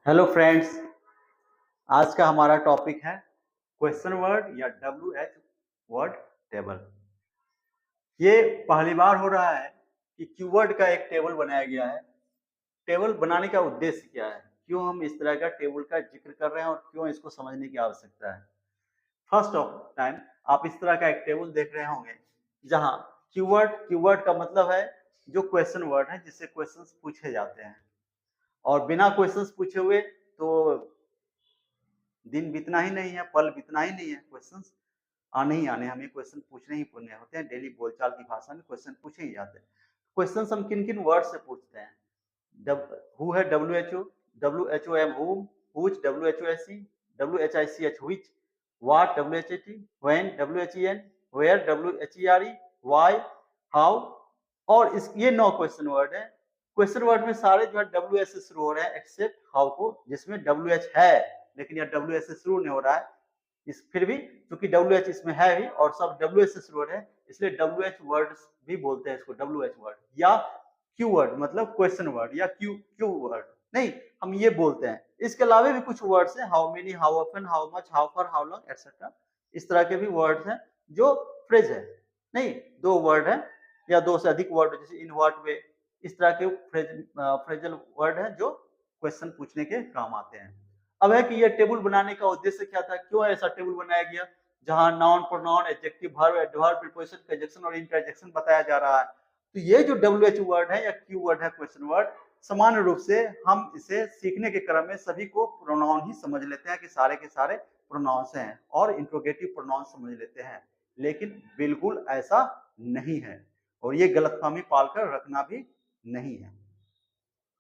Hello friends, आज का हमारा टॉपिक है क्वेश्चन वर्ड या WH वर्ड टेबल। ये पहली बार हो रहा है कि कीवर्ड का एक टेबल बनाया गया है। टेबल बनाने का उद्देश्य क्या है, क्यों हम इस तरह का टेबल का जिक्र कर रहे हैं और क्यों इसको समझने की आवश्यकता है। फर्स्ट ऑफ टाइम आप इस तरह का एक टेबल देख रहे होंगे जहां कीवर्ड का मतलब है जो क्वेश्चन वर्ड है जिससे क्वेश्चंस पूछे जाते हैं, और बिना क्वेश्चंस पूछे हुए तो दिन बीतना ही नहीं है, पल बीतना ही नहीं है। क्वेश्चंस आने ही आने, हमें क्वेश्चन पूछने ही पूछने होते हैं। डेली बोलचाल की भाषा में क्वेश्चन पूछे ही जाते हैं। क्वेश्चंस हम किन किन वर्ड से पूछते हैं? हु है WHO, WHOM whom, whose WHOSE, WHICH which, what WHAT, when WHEN, where WHERE, why, how, और इस ये 9 क्वेश्चन वर्ड है। क्वेश्चन वर्ड में सारे जो है WH से शुरू हो रहे हैं एक्सेप्ट हाउ को, जिसमें WH है लेकिन यह WH से शुरू नहीं हो रहा है। इस फिर भी क्योंकि WH इसमें है ही और सब WH से शुरू हो रहे हैं, इसलिए WH वर्ड भी बोलते हैं इसको, WH वर्ड या क्यू वर्ड, मतलब क्वेश्चन वर्ड या क्यू वर्ड नहीं, हम ये बोलते हैं। इसके अलावा भी कुछ वर्ड्स हैं, how many, how often, how much, how for, how long etcetera. इस तरह के भी वर्ड्स हैं जो फ्रेज है, नहीं 2 वर्ड है या 2 से अधिक वर्ड, जैसे इन व्हाट वे, इस तरह के फ्रेजल वर्ड है जो क्वेश्चन पूछने के काम आते हैं। अब है कि ये टेबल बनाने का उद्देश्य क्या था, क्यों ऐसा टेबल बनाया गया जहां noun, pronoun, adjective, verb, adverb, preposition, conjunction और इंटरजेक्शन बताया जा रहा है। तो ये जो WH वर्ड है या Q वर्ड है, क्वेश्चन वर्ड, सामान्य रूप से हम इसे सीखने के क्रम में सभी को प्रोनाउन ही समझ लेते हैं कि सारे के सारे प्रोनाउंस हैं और इंट्रोगेटिव प्रोनाउन समझ लेते हैं, लेकिन बिल्कुल ऐसा नहीं है और ये गलतफहमी पालकर रखना भी नहीं है।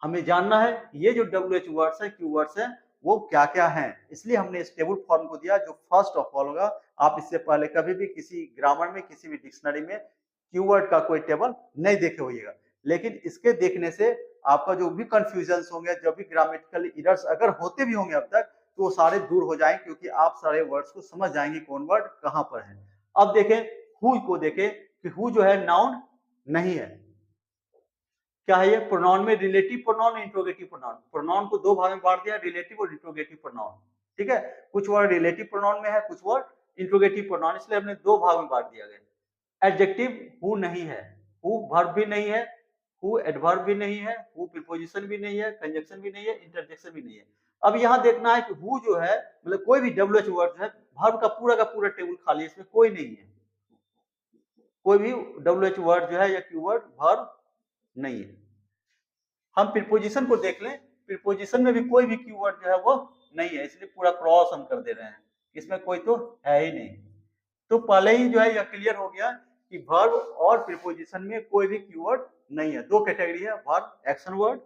हमें जानना है ये जो WH वर्ड्स है, Q वर्ड्स है, वो क्या क्या हैं, इसलिए हमने इस टेबल फॉर्म को दिया जो फर्स्ट ऑफ ऑल होगा। आप इससे पहले कभी भी किसी ग्रामर में, किसी भी डिक्शनरी में कीवर्ड का कोई टेबल नहीं देखे होइएगा, लेकिन इसके देखने से आपका जो भी कंफ्यूजन होंगे, जो भी ग्रामेटिकल एरर्स अगर होते भी होंगे अब तक, तो वो सारे दूर हो जाएंगे, क्योंकि आप सारे वर्ड्स को समझ जाएंगे कौन वर्ड कहां पर है। अब देखें हु को, देखें कि हु जो है नाउन नहीं है। क्या है ये? प्रोनाउन में relative pronoun, interrogative pronoun. Pronoun को 2 भाग में बांट दिया, रिलेटिव और इंट्रोगेटिव प्रोनाउन। ठीक है, कुछ वर्ड रिलेटिव प्रोनाउन में है, कुछ वर्ड इंट्रोगेटिव प्रोनाउन, इसलिए हमने 2 भाग में बांट दिया गया। एडजेक्टिव हु नहीं है, हु वर्ब भी नहीं है, हु एडवर्ब भी नहीं है, हु प्रीपोजिशन भी नहीं है, कंजक्शन भी नहीं है, इंटरजेक्शन भी नहीं है। अब यहां देखना है कि हु जो है, मतलब कोई भी WH वर्ड जो है, वर्ब का पूरा टेबल खाली है, इसमें कोई नहीं है। कोई भी WH वर्ड जो है या कीवर्ड वर्ब नहीं है। हम प्रीपोजिशन को देख लें, प्रीपोजिशन में भी कोई भी कीवर्ड जो है वो नहीं है, इसलिए पूरा क्रॉस हम कर दे रहे हैं, इसमें कोई तो है ही नहीं। तो पहले ही जो है यह क्लियर हो गया कि वर्ब और प्रीपोजिशन में कोई भी कीवर्ड नहीं है। 2 कैटेगरी है, वर्ब एक्शन वर्ड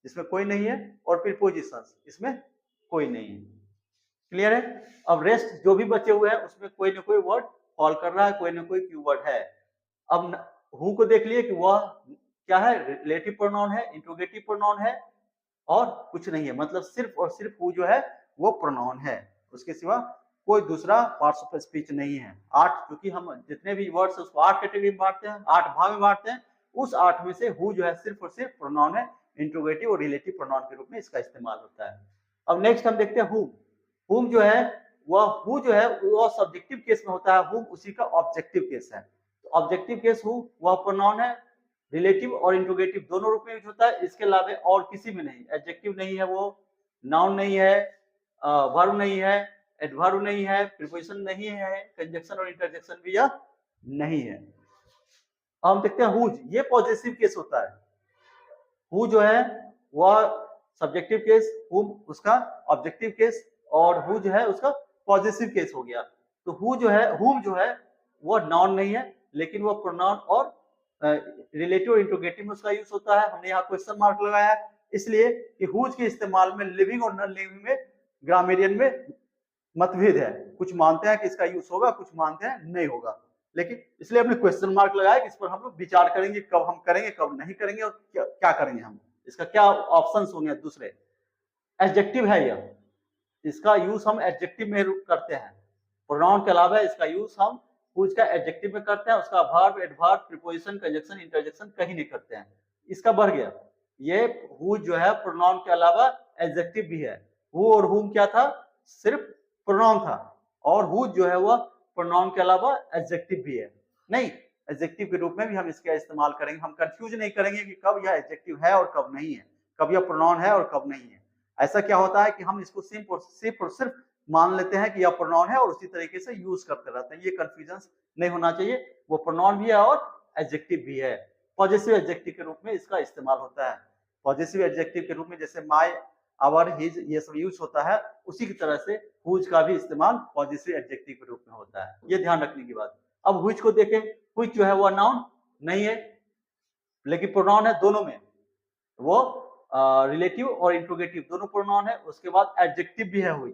जिसमें कोई नहीं है, और प्रीपोजिशंस इसमें कोई नहीं है। क्लियर है? अब रेस्ट जो भी बचे हुए हैं उसमें कोई ना कोई वर्ड फॉल कर रहा है, कोई ना कोई कीवर्ड है। अब हु को देख लिए कि वह क्या है, रिलेटिव प्रोनाउन है, इंट्रोगेटिव प्रोनाउन है और कुछ नहीं है, मतलब सिर्फ और सिर्फ हु जो है वो प्रोनाउन है, उसके सिवा कोई दूसरा पार्ट्स ऑफ स्पीच नहीं है। 8, क्योंकि हम जितने भी वर्ड्स है उसको 8 कैटेगरी में बांटते हैं, 8 भाग में बांटते हैं, उस 8 में से हु जो है सिर्फ और सिर्फ प्रोनाउन है, इंट्रोगेटिव और रिलेटिव प्रोनाउन के रूप में इसका इस्तेमाल होता है। अब नेक्स्ट हम देखते हैं हुम जो है, वह हु जो है वो सब्जेक्टिव केस में होता है, हुम उसी का ऑब्जेक्टिव केस है। तो ऑब्जेक्टिव केस हु वह प्रोनाउन है, रिलेटिव और इंट्रोगेटिव दोनों रूप में यूज होता है, इसके अलावा और किसी में नहीं। एडजेक्टिव नहीं है, वो नाउन नहीं है, वर्ब नहीं है, एडवर्ब नहीं है, प्रीपोजिशन नहीं है, कंजक्शन और इंटरजेक्शन भी यह नहीं है। हम देखते हैं हुज, ये पॉजिटिव केस होता है। हु जो है वह सब्जेक्टिव केस, हुम उसका ऑब्जेक्टिव केस, और हु जो है उसका पॉजिटिव केस हो गया। तो हु जो है, हुम जो है वह नाउन नहीं है, लेकिन वह प्रोनाउन और रिलेटिव और इंट्रोगेटिव में उसका यूज होता है। हमने यहाँ क्वेश्चन मार्क लगाया है इसलिए कि हुज के इस्तेमाल में लिविंग और नॉन लिविंग में ग्रामेरियन में मतभेद है। कुछ मानते हैं कि इसका यूज होगा, कुछ मानते हैं नहीं होगा, लेकिन इसलिए हमने क्वेश्चन मार्क लगाया कि इस पर हम लोग विचार करेंगे, कब हम करेंगे, कब नहीं करेंगे, और क्या करेंगे हम, इसका क्या ऑप्शंस होंगे दूसरे। एडजेक्टिव है यह, इसका यूज हम एडजेक्टिव में करते हैं, प्रोनाउन के अलावा इसका यूज हम हुज का एडजेक्टिव में करते हैं, उसका verb, adverb, preposition, conjunction, interjection कहीं नहीं करते हैं। इसका बढ़ गया, ये हुज जो है प्रोनाउन के अलावा एडजेक्टिव भी है। हु और हुम क्या था, सिर्फ प्रोनाउन था, और हु जो है वह प्रोनाउन के अलावा एडजेक्टिव भी है। नहीं, एडजेक्टिव के रूप में भी हम इसका इस्तेमाल करेंगे। हम कंफ्यूज नहीं करेंगे कि कब यह एडजेक्टिव है और कब नहीं है, कब यह प्रोनाउन है और कब नहीं है। ऐसा क्या होता है कि हम इसको सिर्फ और सिर्फ मान लेते हैं कि यह प्रोनाउन है और उसी तरीके से यूज करते रहते हैं। ये कंफ्यूजन नहीं होना चाहिए, वो प्रोनाउन भी है और एडजेक्टिव भी है। पॉजिटिव एडजेक्टिव के रूप में इसका इस्तेमाल होता है। पॉजिटिव एडजेक्टिव के रूप में जैसे माय, आवर, हिज ये सब यूज होता है, उसी की तरह से हुज का भी इस्तेमाल पॉजिटिव एडजेक्टिव के रूप में होता है। ये ध्यान रखने की बात। अब हुज को देखें, हुज जो है वह नाउन नहीं है लेकिन प्रोनाउन है दोनों में। वो रिलेटिव और इंट्रोगेटिव दोनों प्रोनाउन है। उसके बाद एडजेक्टिव भी है हुज,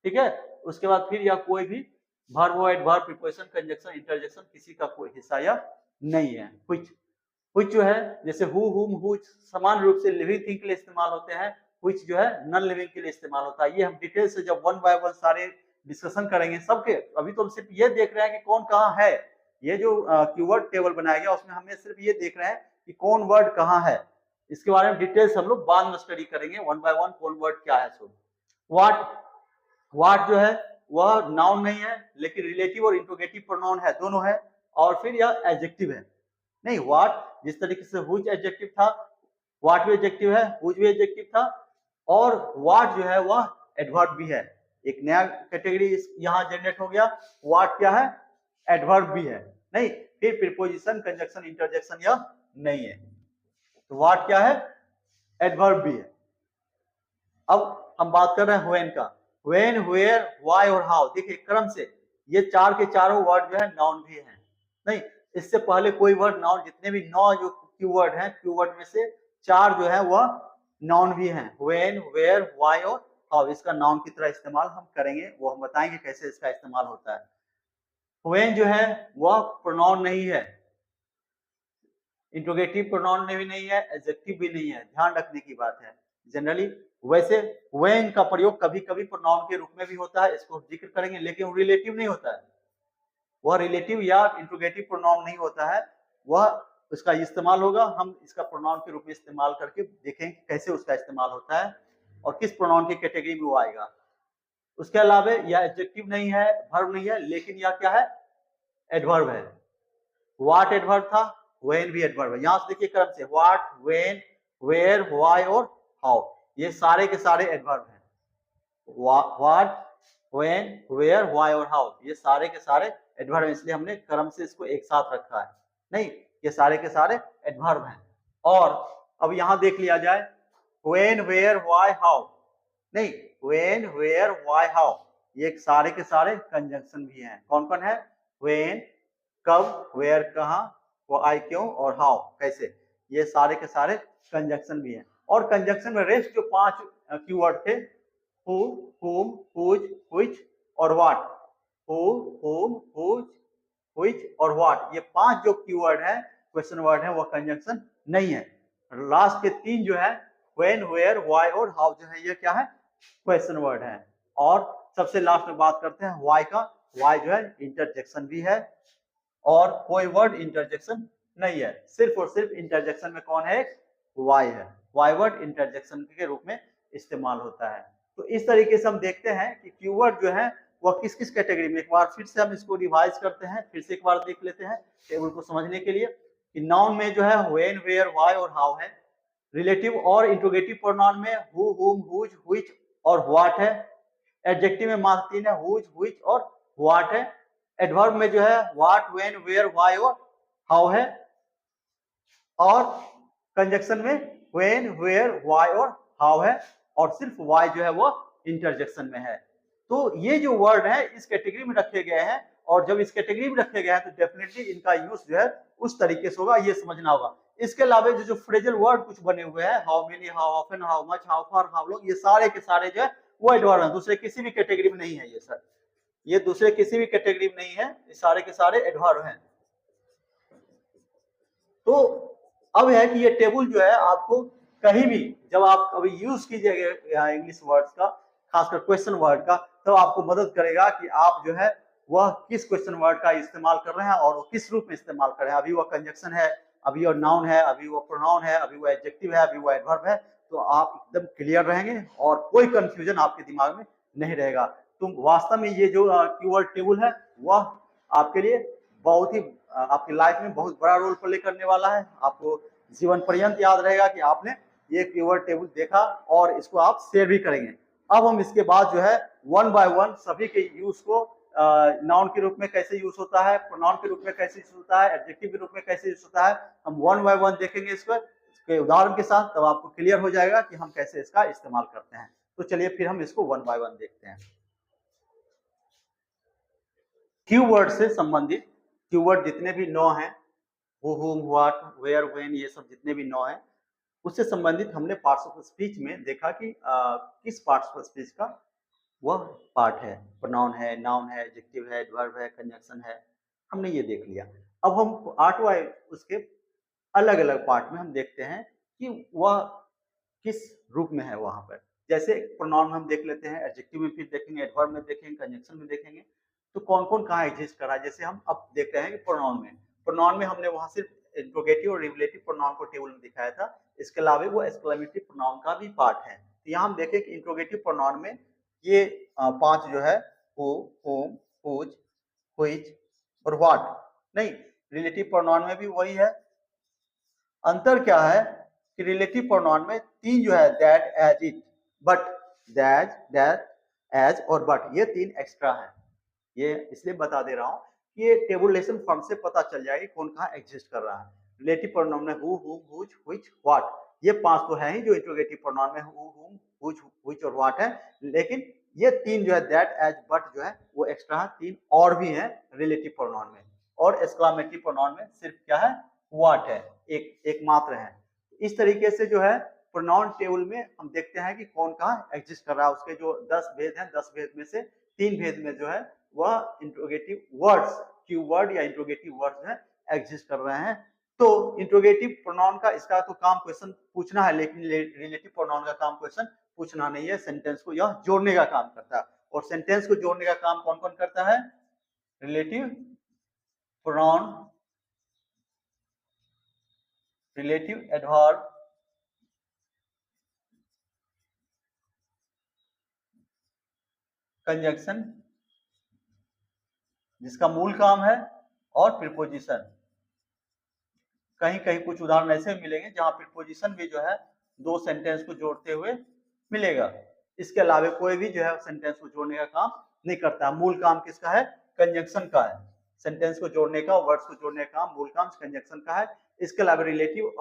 ठीक है। उसके बाद फिर यह कोई भी verb, adverb, preposition, conjunction, interjection किसी का कोई हिस्सा या नहीं है। व्हिच जो है जैसे हु, हुम, हुज समान रूप से लिविंग थिंग के लिए इस्तेमाल होते हैं, व्हिच जो है नॉन लिविंग के लिए इस्तेमाल होता है। ये हम डिटेल से जब वन बाय वन सारे डिस्कशन करेंगे सबके। अभी तो हम सिर्फ ये देख रहे हैं कि कौन कहाँ है। ये जो कीवर्ड टेबल बनाया गया उसमें हमें सिर्फ ये देख रहे हैं कि कौन वर्ड कहाँ है। इसके बारे में डिटेल्स हम लोग बाद में स्टडी करेंगे वन बाय वन, कौन वर्ड क्या है। सो व्हाट जो है वह नाउन नहीं है लेकिन रिलेटिव और इंट्रोगेटिव प्रोनाउन है, दोनों है। और फिर यह एडजेक्टिव है। नहीं, व्हाट जिस तरीके से हुज एडजेक्टिव था, व्हाट भी एडजेक्टिव है, हुज भी एडजेक्टिव था, और व्हाट जो है वह एडवर्ब भी है। एक नया कैटेगरी यहाँ जनरेट हो गया। व्हाट क्या है, एडवर्ब भी है। नहीं, फिर प्रीपोजिशन, कंजंक्शन, इंटरजेक्शन यह नहीं है। तो व्हाट क्या है, एडवर्ब भी है। अब हम बात कर रहे हैं व्हेन का। व्हेन, वेयर, व्हाई और हाउ। देखिए क्रम से ये चार के चारों वर्ड जो है नाउन भी हैं। नहीं, इससे पहले कोई वर्ड नाउन, जितने भी 9 जो कीवर्ड हैं, कीवर्ड में से 4 जो है वह नाउन भी हैं। व्हेन, वेयर, व्हाई और हाउ इसका नाउन की तरह इस्तेमाल हम करेंगे, वो हम बताएंगे कैसे इसका इस्तेमाल होता है। व्हेन जो है वह प्रोनाउन नहीं है, इंट्रोगेटिव प्रोनाउन भी नहीं है, एडजेक्टिव भी नहीं है। ध्यान रखने की बात है। जनरली वैसे व्हेन का प्रयोग कभी कभी प्रोनाउन के रूप में भी होता है, इसको जिक्र करेंगे, लेकिन वो रिलेटिव नहीं होता है। वह रिलेटिव या इंट्रोगेटिव प्रोनाउन नहीं होता है, वह उसका इस्तेमाल होगा। हम इसका प्रोनाउन के रूप में इस्तेमाल करके देखेंगे कैसे उसका इस्तेमाल होता है और किस प्रोनाउन की कैटेगरी में वो आएगा। उसके अलावा यह एडजेक्टिव नहीं है, वर्ब नहीं है, लेकिन यह क्या है, एडवर्ब है। व्हाट एडवर्ब था, व्हेन भी एडवर्ब है। यहां से देखिए क्रम से व्हाट, व्हेन, वेयर, व्हाई और हाउ, ये सारे के सारे एडवर्ब हैं। व्हाट, व्हेन, वेयर, व्हाई और हाउ ये सारे के सारे एडवर्ब है, इसलिए हमने क्रम से इसको एक साथ रखा है। नहीं, ये सारे के सारे एडवर्ब हैं। और अब यहां देख लिया जाए व्हेन, वेयर, व्हाई, हाउ। नहीं, व्हेन, वेयर, व्हाई, हाउ ये सारे के सारे कंजंक्शन भी हैं। कौन कौन है, व्हेन कब, वेयर कहां, व्हाई क्यों, और हाउ कैसे, ये सारे के सारे कंजंक्शन भी हैं। और कंजंक्शन में रेस्ट जो 5 कीवर्ड थे, हु, हुम, हुज, व्हिच और व्हाट, हु, हुम, हुज, व्हिच और व्हाट, ये 5 जो कीवर्ड है, क्वेश्चन वर्ड है, वो कंजंक्शन नहीं है। लास्ट के 3 जो है व्हेन, वेयर, व्हाई और हाउ जो है, ये क्या है, क्वेश्चन वर्ड है। और सबसे लास्ट में बात करते हैं व्हाई का। व्हाई जो है इंटरजेक्शन भी है और कोई वर्ड इंटरजेक्शन नहीं है। सिर्फ और सिर्फ इंटरजेक्शन में कौन है, वाई है। वाई वर्ड इंटरजेक्शन के रूप में इस्तेमाल होता है। तो इस तरीके से हम देखते हैं कि कीवर्ड जो है वह किस किस कैटेगरी में। एक बार फिर से हम इसको रिवाइज करते हैं, फिर से एक बार देख लेते हैं टेबल को समझने के लिए कि नाउन में जो है व्हेन, वेयर, व्हाई और हाउ है। रिलेटिव और इंट्रोगेटिव प्रोनाउन में हु, हुम, हुज, व्हिच और व्हाट है। एडजेक्टिव में मात्र 3 है, हुज, व्हिच और व्हाट है। एडवर्ब में जो है व्हाट, व्हेन, वेयर, व्हाई और हाउ है। और कंजक्शन में व्हेन, वेयर, व्हाई और हाउ है। और सिर्फ व्हाई जो है वो इंटरजेक्शन में है। तो ये जो वर्ड है इस कैटेगरी में रखे गए हैं, और जब इस कैटेगरी में रखे गए हैं तो डेफिनेटली इनका यूज जो है उस तरीके से होगा, ये समझना होगा। इसके अलावा जो फ्रेजल वर्ड कुछ बने हुए हैं, how many, how often, how much, how far, how long, ये सारे के सारे जो है वो एडवर्ब है, दूसरे किसी भी कैटेगरी में नहीं है। ये सर, ये दूसरे किसी भी कैटेगरी में नहीं है, ये सारे के सारे एडवर्ब हैं। तो अब है कि ये टेबल जो है आपको कहीं भी जब आप अभी यूज कीजिएगा इंग्लिश वर्ड्स का, खासकर क्वेश्चन वर्ड का, तो आपको मदद करेगा कि आप जो है वह किस क्वेश्चन वर्ड का इस्तेमाल कर रहे हैं और वो किस रूप में इस्तेमाल कर रहे हैं। अभी वह कंजक्शन है, अभी वह नाउन है, अभी वह प्रोनाउन है, अभी वह एडजेक्टिव है, अभी वह एडवर्ब है। तो आप एकदम क्लियर रहेंगे और कोई कंफ्यूजन आपके दिमाग में नहीं रहेगा। तो वास्तव में ये जो कीवर्ड टेबल है वह आपके लिए बहुत ही आपकी लाइफ में बहुत बड़ा रोल प्ले करने वाला है। आपको जीवन पर्यंत याद रहेगा कि आपने ये कीवर्ड टेबल देखा और इसको आप शेयर भी करेंगे। अब हम इसके बाद जो है वन बाय वन सभी के यूज को नाउन के रूप में कैसे यूज होता है, प्रोनाउन के रूप में कैसे यूज होता है, एडजेक्टिव के रूप में कैसे यूज होता है, हम वन बाय वन देखेंगे इसके उदाहरण के साथ। तब आपको क्लियर हो जाएगा कि हम कैसे इसका इस्तेमाल करते हैं। तो चलिए फिर हम इसको वन बाय वन देखते हैं। कीवर्ड से संबंधित कीवर्ड जितने भी नौ हैं, हु, हुम, व्हाट, वेयर, व्हेन, ये सब जितने भी नौ हैं, उससे संबंधित हमने पार्ट्स ऑफ स्पीच में देखा कि किस पार्ट्स ऑफ स्पीच का वह पार्ट है, प्रोनाउन है, नाउन है, एडजेक्टिव है, एडवर्ब है, कंजंक्शन है, हमने ये देख लिया। अब हम आठवां उसके अलग अलग पार्ट में हम देखते हैं कि वह किस रूप में है वहां पर। जैसे प्रोनाउन में हम देख लेते हैं, एडजेक्टिव में फिर देखेंगे, एडवर्ब में देखेंगे, कंजंक्शन में देखेंगे, तो कौन कौन कहाँ एग्जिस्ट कर रहा है। जैसे हम अब देख रहे हैं कि प्रोनाउन में हमने वहां सिर्फ इंट्रोगेटिव और रिलेटिव प्रोनाउन को टेबल में दिखाया था। इसके अलावा वो एक्सक्लेमेटरी प्रोनाउन का भी पार्ट है। तो यहाँ हम देखें कि इंट्रोगेटिव प्रोनाउन में ये पांच जो है हु, हुम, हुज, व्हिच और व्हाट। नहीं, रिलेटिव प्रोनाउन में भी वही है। अंतर क्या है कि रिलेटिव प्रोनाउन में तीन जो है that, as, it, but, that, that, as और बट, ये तीन एक्स्ट्रा है। ये इसलिए बता दे रहा हूं कि ये टेबुलेशन फॉर्म से पता चल जाएगी कौन कहाँ एग्जिस्ट कर रहा है। रिलेटिव प्रोनाउन में हु, हुम, हुज, व्हिच, व्हाट, ये पांच तो है ही जो इंट्रोगेटिव प्रोनाउन में हु, हुम, हुज, व्हिच और व्हाट है। लेकिन ये तीन जो है दैट, एज, बट जो है वो एक्स्ट्रा है। तीन और भी है रिलेटिव प्रोनाउन में। और एक्सक्लेमेटरी प्रोनाउन में सिर्फ क्या है, व्हाट है, एक मात्र है। इस तरीके से जो है प्रोनाउन टेबल में हम देखते हैं कि कौन कहाँ एग्जिस्ट कर रहा है। उसके जो 10 भेद हैं, 10 भेद में से 3 भेद में जो है वह इंट्रोगेटिव वर्ड्स, कीवर्ड या इंट्रोगेटिव वर्ड्स है एग्जिस्ट कर रहे हैं। तो इंट्रोगेटिव प्रोनाउन का इसका तो काम क्वेश्चन पूछना है, लेकिन रिलेटिव प्रोनाउन का काम क्वेश्चन पूछना नहीं है। सेंटेंस को यह जोड़ने का काम करता है। और सेंटेंस को जोड़ने का काम कौन कौन करता है, relative pronoun, relative adverb, conjunction जिसका मूल काम है, और प्रीपोजिशन। कहीं कहीं कुछ उदाहरण ऐसे मिलेंगे जहां प्रीपोजिशन भी जो है दो सेंटेंस को जोड़ते हुए मिलेगा। इसके अलावा कोई भी जो है सेंटेंस को जोड़ने का काम नहीं करता। मूल काम किसका है, कंजंक्शन का है। सेंटेंस को जोड़ने का, वर्ड्स को जोड़ने का काम मूल काम कंजंक्शन का है। इसके अलावा रिलेटिव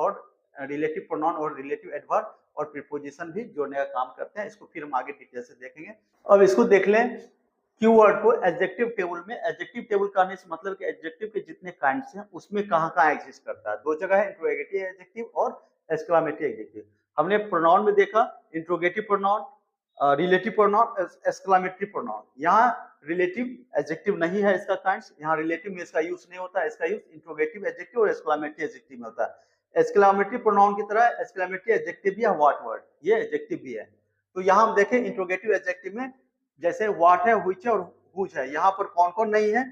प्रोनाउन और रिलेटिव एडवर्ब और प्रीपोजिशन भी जोड़ने का काम करते हैं। इसको फिर हम आगे डिटेल से देखेंगे। अब इसको देख लें कीवर्ड को एडजेक्टिव टेबल में। एडजेक्टिव टेबल कहने से मतलब कि एडजेक्टिव के जितने काइंड्स हैं उसमें कहाँ एग्जिस्ट करता है। दो जगह है, इंट्रोगेटिव एडजेक्टिव और एक्सक्लेमेटरी एडजेक्टिव। हमने प्रोनाउन में देखा interrogative pronoun, relative pronoun, exclamatory pronoun. यहाँ रिलेटिव एडजेक्टिव नहीं है इसका काइंड्स। यहाँ रिलेटिव में इसका यूज नहीं होता है। इसका यूज इंट्रोगेटिव एडजेक्टिव और एक्सक्लेमेटरी एडजेक्टिव में होता है। एक्सक्लेमेटरी प्रोनाउन की तरह एक्सक्लेमेटरी एडजेक्टिव भी है, व्हाट वर्ड, ये एडजेक्टिव भी है। तो यहाँ हम देखें इंट्रोगेटिव एडजेक्टिव में जैसे व्हाट है, व्हिच है और हुज है। यहाँ पर कौन कौन नहीं है,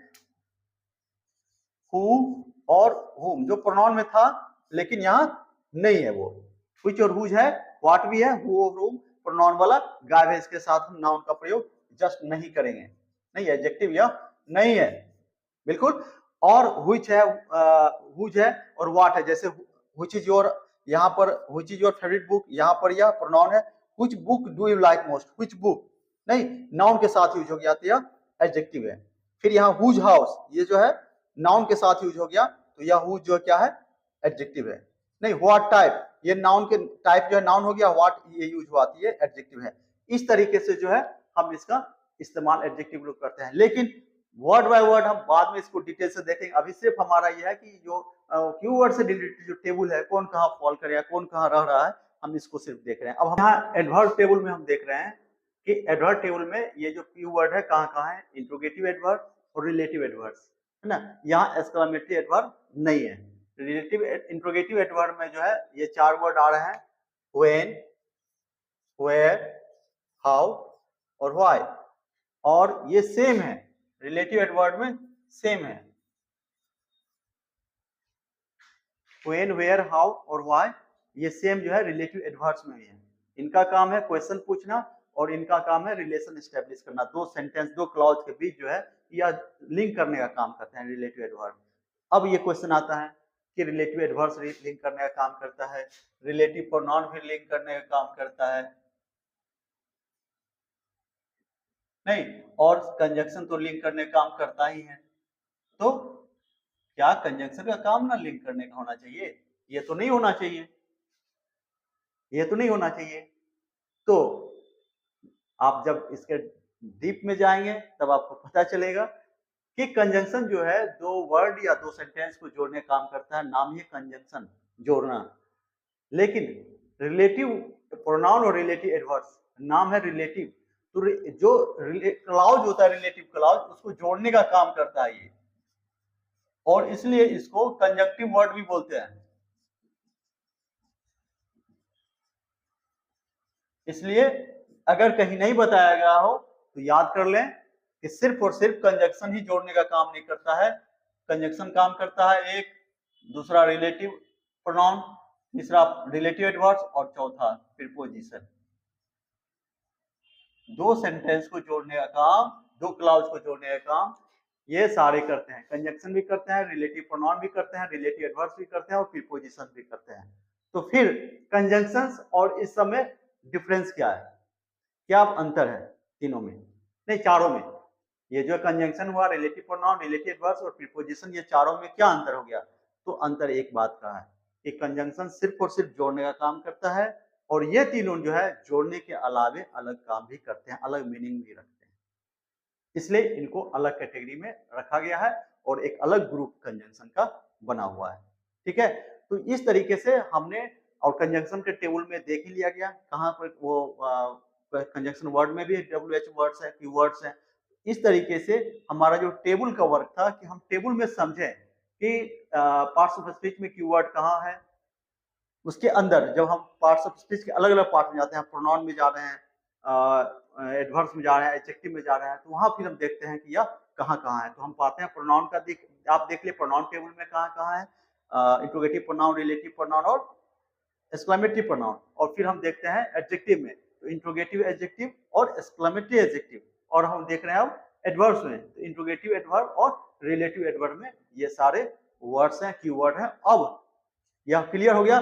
हु और हुम जो प्रोनाउन में था लेकिन यहाँ नहीं है वो। व्हिच और हुज है, व्हाट भी है, हु और हुम प्रोनाउन वाला गायब है। इसके साथ हम नाउन का प्रयोग जस्ट नहीं करेंगे, नहीं एडजेक्टिव यह नहीं है बिल्कुल। और व्हिच है, हुज है और व्हाट है। जैसे व्हिच इज योर, यहाँ पर which is your favourite book, यहाँ पर यह प्रोनाउन है। Which book do you like most, which book नहीं, नाउन के साथ यूज हो गया तो यह एडजेक्टिव है। फिर यहाँ हुज हाउस, ये जो है नाउन के साथ यूज हो गया तो यह हुज जो क्या है, एडजेक्टिव है। नहीं, व्हाट टाइप, ये नाउन के टाइप जो है नाउन हो गया, व्हाट ये यूज हुआ तो ये एडजेक्टिव है। इस तरीके से जो है हम इसका इस्तेमाल एडजेक्टिव लोग करते हैं। लेकिन वर्ड बाय वर्ड हम बाद में इसको डिटेल से देखेंगे। अभी सिर्फ हमारा यह है कि जो कीवर्ड से रिलेटेड जो टेबल है, कौन कहाँ फॉल करेगा, कौन कहाँ रह रहा है, हम इसको सिर्फ देख रहे हैं। अब यहाँ एडवर्ब टेबल में हम देख रहे हैं कि एडवर्ब टेबल में ये जो कीवर्ड है कहाँ कहाँ है, इंट्रोगेटिव एडवर्ब और रिलेटिव एडवर्ब्स है ना। यहाँ एक्सक्लेमेटरी एडवर्ब नहीं है। रिलेटिव इंट्रोगेटिव एडवर्ब में जो है ये चार वर्ड आ रहे हैं, व्हेन, वेयर, हाउ और व्हाई। और ये सेम है, रिलेटिव एडवर्ब में सेम है। व्हेन, वेयर, हाउ और व्हाई ये सेम जो है रिलेटिव एडवर्ब्स में भी है। इनका काम है क्वेश्चन पूछना और इनका काम है रिलेशन एस्टेब्लिश करना, दो सेंटेंस, दो क्लॉज के बीच जो है या लिंक करने का काम करते हैं रिलेटिव एडवर्ब। अब ये क्वेश्चन आता है कि रिलेटिव एडवर्ब लिंक करने का काम करता है, रिलेटिव प्रोनाउन भी लिंक करने का काम करता है, नहीं, और कंजंक्शन तो लिंक करने का काम करता ही है। तो क्या कंजंक्शन का काम ना लिंक करने का होना चाहिए? ये तो नहीं होना चाहिए, ये तो नहीं होना चाहिए। तो आप जब इसके डीप में जाएंगे तब आपको पता चलेगा कि कंजंक्शन जो है दो वर्ड या दो सेंटेंस को जोड़ने का काम करता है, नाम ही कंजंक्शन, जोड़ना। लेकिन रिलेटिव प्रोनाउन और रिलेटिव एडवर्ब्स, नाम है रिलेटिव, तो जो क्लॉज होता है रिलेटिव क्लॉज, उसको जोड़ने का काम करता है ये, और इसलिए इसको कंजंक्टिव वर्ड भी बोलते हैं। इसलिए अगर कहीं नहीं बताया गया हो तो याद कर लें कि सिर्फ और सिर्फ कंजंक्शन ही जोड़ने का काम नहीं करता है। कंजंक्शन काम करता है एक, दूसरा रिलेटिव प्रोनाउन, तीसरा रिलेटिव एडवर्ब्स और चौथा प्रीपोजिशन। दो सेंटेंस को जोड़ने का काम, दो क्लॉज को जोड़ने का काम ये सारे करते हैं। कंजंक्शन भी करते हैं, रिलेटिव प्रोनाउन भी करते हैं, रिलेटिव एडवर्ब्स भी करते हैं और प्रीपोजिशन भी करते हैं। तो फिर कंजंक्शंस और इस सब में डिफरेंस क्या है, क्या अंतर है तीनों में, नहीं चारों में? ये जो कंजंक्शन हुआ, रिलेटिव प्रोनाउन, रिलेटिव एडवर्ब्स और प्रीपोजिशन, ये चारों में क्या अंतर हो गया? तो अंतर एक बात का है कि कंजंक्शन सिर्फ और सिर्फ जोड़ने का काम करता है और ये तीनों जो है जोड़ने के अलावे अलग काम भी करते हैं, अलग मीनिंग भी रखते हैं, इसलिए इनको अलग कैटेगरी में रखा गया है और एक अलग ग्रुप कंजंक्शन का बना हुआ है। ठीक है, तो इस तरीके से हमने, और कंजंक्शन के टेबल में देख ही लिया गया कहाँ पर वो कंजंक्शन वर्ड में भी WH वर्ड्स है, Q वर्ड्स है। इस तरीके से हमारा जो टेबल का वर्क था कि हम टेबल में समझें कि पार्ट्स ऑफ स्पीच में Q वर्ड कहाँ है। उसके अंदर जब हम पार्ट्स ऑफ स्पीच के अलग अलग पार्ट में जाते हैं, प्रोनाउन में जा रहे हैं, एडवर्ब्स में जा रहे हैं, एडजेक्टिव में जा रहे हैं, तो वहां फिर हम देखते हैं कि यह कहाँ कहाँ है। तो हम पाते हैं प्रोनाउन का, आप देख लिए प्रोनाउन टेबल में कहाँ कहाँ है, इंट्रोगेटिव प्रोनाउन, रिलेटिव प्रोनाउन और एक्सक्लेमेटरी प्रोनाउन। और फिर हम देखते हैं एडजेक्टिव में, तो इंट्रोगेटिव एडजेक्टिव और एक्सक्लेमेटरी एडजेक्टिव। और हम देख रहे हैं अब एडवर्ब्स में, तो इंट्रोगेटिव एडवर्ब और रिलेटिव एडवर्ब में ये सारे वर्ड्स हैं, कीवर्ड हैं। अब यह क्लियर हो गया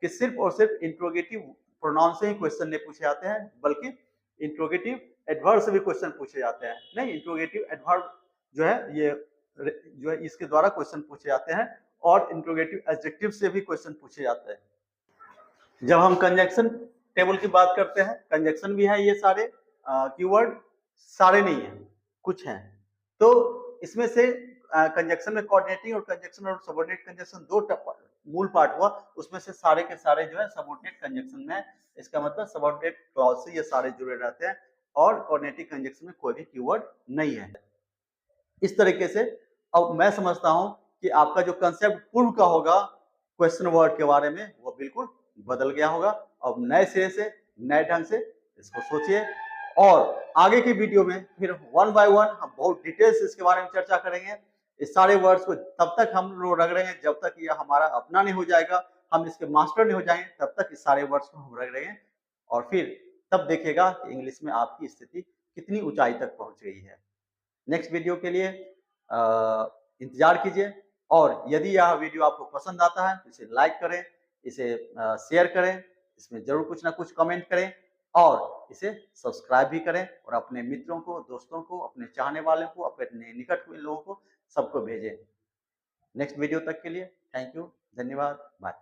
कि सिर्फ और सिर्फ इंट्रोगेटिव प्रोनाउन से ही क्वेश्चन नहीं पूछे जाते हैं, बल्कि इंट्रोगेटिव एडवर्ब से भी क्वेश्चन पूछे जाते हैं। नहीं, इंट्रोगेटिव एडवर्ब जो है ये जो है इसके द्वारा क्वेश्चन पूछे जाते हैं और इंट्रोगेटिव एडजेक्टिव से भी क्वेश्चन पूछे जाते हैं। जब हम कंजंक्शन टेबल की बात करते हैं, कंजंक्शन भी है ये सारे कीवर्ड, सारे नहीं है, कुछ हैं। तो इसमें से कंजंक्शन में कोऑर्डिनेटिंग और कंजंक्शन और सबऑर्डिनेट कंजंक्शन दो मूल पार्ट हुआ, उसमें से सारे के सारे जो है सबऑर्डिनेट कंजंक्शन में। इसका मतलब सबऑर्डिनेट क्लॉज से ये सारे जुड़े रहते हैं और कोऑर्डिनेटिंग कंजंक्शन में कोई भी कीवर्ड नहीं है। इस तरीके से अब मैं समझता हूं कि आपका जो कंसेप्ट पूर्व का होगा क्वेश्चन वर्ड के बारे में वो बिल्कुल बदल गया होगा। अब नए सिरे से, नए ढंग से इसको सोचिए और आगे की वीडियो में फिर वन बाय वन हम बहुत डिटेल से इसके बारे में चर्चा करेंगे। इस सारे वर्ड्स को तब तक हम लोग रख रहे हैं जब तक ये हमारा अपना नहीं हो जाएगा, हम इसके मास्टर नहीं हो जाएंगे, तब तक इस सारे वर्ड्स को हम रख रहे हैं। और फिर तब देखिएगा कि इंग्लिश में आपकी स्थिति कितनी ऊंचाई तक पहुंच गई है। नेक्स्ट वीडियो के लिए इंतजार कीजिए और यदि यह वीडियो आपको पसंद आता है तो इसे लाइक करें, इसे शेयर करें, इसमें जरूर कुछ ना कुछ कमेंट करें और इसे सब्सक्राइब भी करें और अपने मित्रों को, दोस्तों को, अपने चाहने वालों को, अपने निकट हुए लोगों को सबको भेजें। नेक्स्ट वीडियो तक के लिए थैंक यू, धन्यवाद, बाय।